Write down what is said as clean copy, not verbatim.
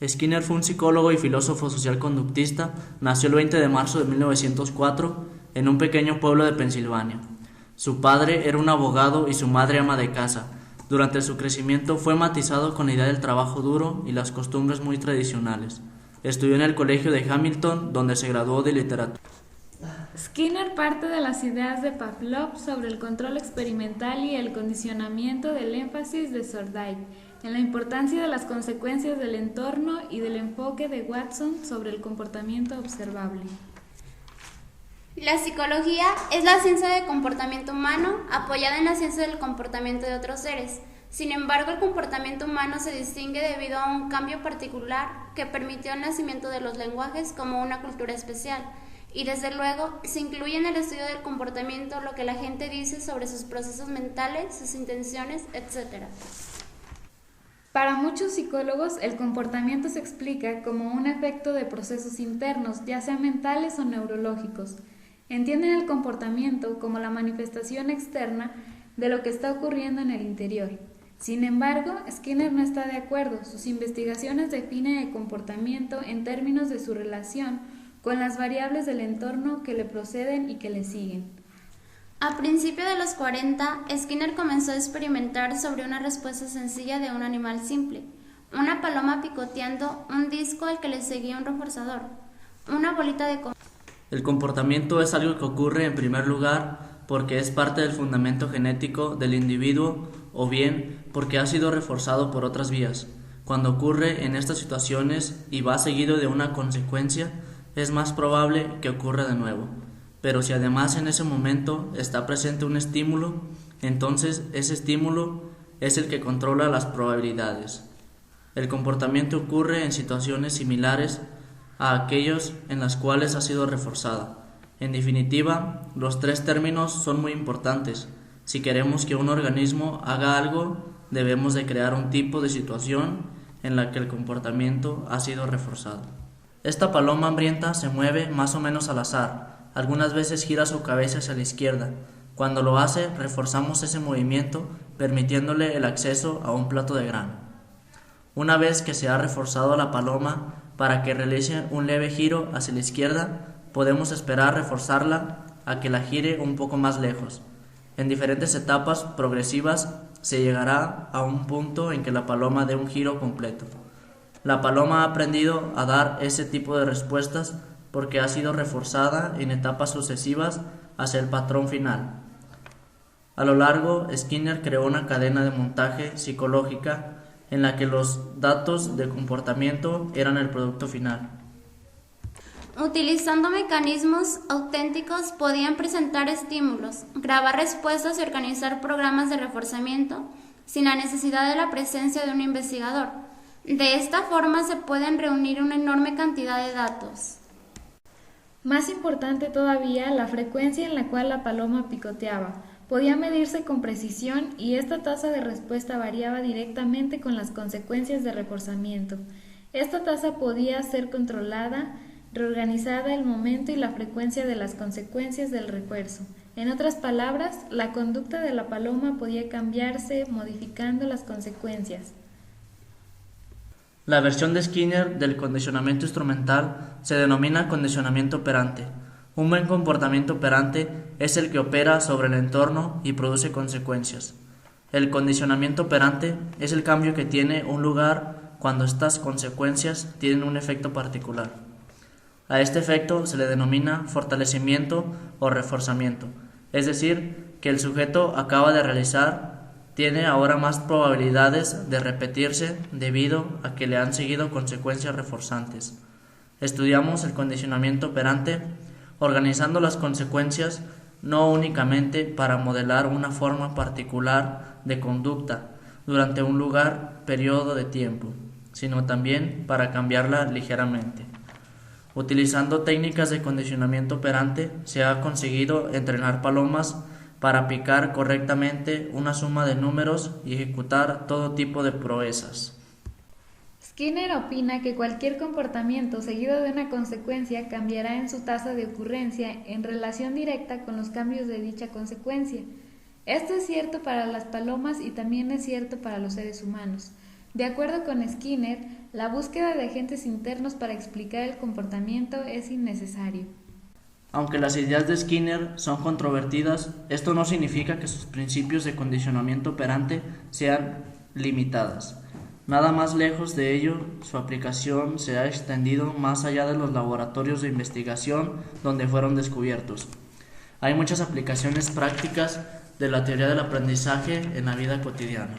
Skinner fue un psicólogo y filósofo social conductista. Nació el 20 de marzo de 1904 en un pequeño pueblo de Pensilvania. Su padre era un abogado y su madre ama de casa. Durante su crecimiento fue matizado con la idea del trabajo duro y las costumbres muy tradicionales. Estudió en el colegio de Hamilton, donde se graduó de literatura. Skinner parte de las ideas de Pavlov sobre el control experimental y el condicionamiento del énfasis de Thorndike en la importancia de las consecuencias del entorno y del enfoque de Watson sobre el comportamiento observable. La psicología es la ciencia del comportamiento humano apoyada en la ciencia del comportamiento de otros seres. Sin embargo, el comportamiento humano se distingue debido a un cambio particular que permitió el nacimiento de los lenguajes como una cultura especial. Y desde luego, se incluye en el estudio del comportamiento lo que la gente dice sobre sus procesos mentales, sus intenciones, etc. Para muchos psicólogos, el comportamiento se explica como un efecto de procesos internos, ya sean mentales o neurológicos. Entienden el comportamiento como la manifestación externa de lo que está ocurriendo en el interior. Sin embargo, Skinner no está de acuerdo. Sus investigaciones definen el comportamiento en términos de su relación con las variables del entorno que le proceden y que le siguen. A principios de los 40, Skinner comenzó a experimentar sobre una respuesta sencilla de un animal simple, una paloma picoteando un disco al que le seguía un reforzador, una bolita de comida. El comportamiento es algo que ocurre en primer lugar porque es parte del fundamento genético del individuo o bien porque ha sido reforzado por otras vías. Cuando ocurre en estas situaciones y va seguido de una consecuencia, es más probable que ocurra de nuevo. Pero si además en ese momento está presente un estímulo, entonces ese estímulo es el que controla las probabilidades. El comportamiento ocurre en situaciones similares a aquellos en las cuales ha sido reforzada. En definitiva, los tres términos son muy importantes. Si queremos que un organismo haga algo, debemos de crear un tipo de situación en la que el comportamiento ha sido reforzado. Esta paloma hambrienta se mueve más o menos al azar. Algunas veces gira su cabeza hacia la izquierda. Cuando lo hace, reforzamos ese movimiento, permitiéndole el acceso a un plato de grano. Una vez que se ha reforzado a la paloma para que realice un leve giro hacia la izquierda, podemos esperar reforzarla a que la gire un poco más lejos. En diferentes etapas progresivas se llegará a un punto en que la paloma dé un giro completo. La paloma ha aprendido a dar ese tipo de respuestas porque ha sido reforzada en etapas sucesivas hacia el patrón final. A lo largo, Skinner creó una cadena de montaje psicológica en la que los datos de comportamiento eran el producto final. Utilizando mecanismos auténticos podían presentar estímulos, grabar respuestas y organizar programas de reforzamiento sin la necesidad de la presencia de un investigador. De esta forma se pueden reunir una enorme cantidad de datos. Más importante todavía, la frecuencia en la cual la paloma picoteaba. Podía medirse con precisión y esta tasa de respuesta variaba directamente con las consecuencias de reforzamiento. Esta tasa podía ser controlada, reorganizada el momento y la frecuencia de las consecuencias del refuerzo. En otras palabras, la conducta de la paloma podía cambiarse modificando las consecuencias. La versión de Skinner del condicionamiento instrumental se denomina condicionamiento operante. Un buen comportamiento operante es el que opera sobre el entorno y produce consecuencias. El condicionamiento operante es el cambio que tiene un lugar cuando estas consecuencias tienen un efecto particular. A este efecto se le denomina fortalecimiento o reforzamiento, es decir, que el sujeto acaba de realizar tiene ahora más probabilidades de repetirse debido a que le han seguido consecuencias reforzantes. Estudiamos el condicionamiento operante organizando las consecuencias no únicamente para modelar una forma particular de conducta durante un periodo de tiempo, sino también para cambiarla ligeramente. Utilizando técnicas de condicionamiento operante se ha conseguido entrenar palomas para picar correctamente una suma de números y ejecutar todo tipo de proezas. Skinner opina que cualquier comportamiento seguido de una consecuencia cambiará en su tasa de ocurrencia en relación directa con los cambios de dicha consecuencia. Esto es cierto para las palomas y también es cierto para los seres humanos. De acuerdo con Skinner, la búsqueda de agentes internos para explicar el comportamiento es innecesario. Aunque las ideas de Skinner son controvertidas, esto no significa que sus principios de condicionamiento operante sean limitadas. Nada más lejos de ello, su aplicación se ha extendido más allá de los laboratorios de investigación donde fueron descubiertos. Hay muchas aplicaciones prácticas de la teoría del aprendizaje en la vida cotidiana.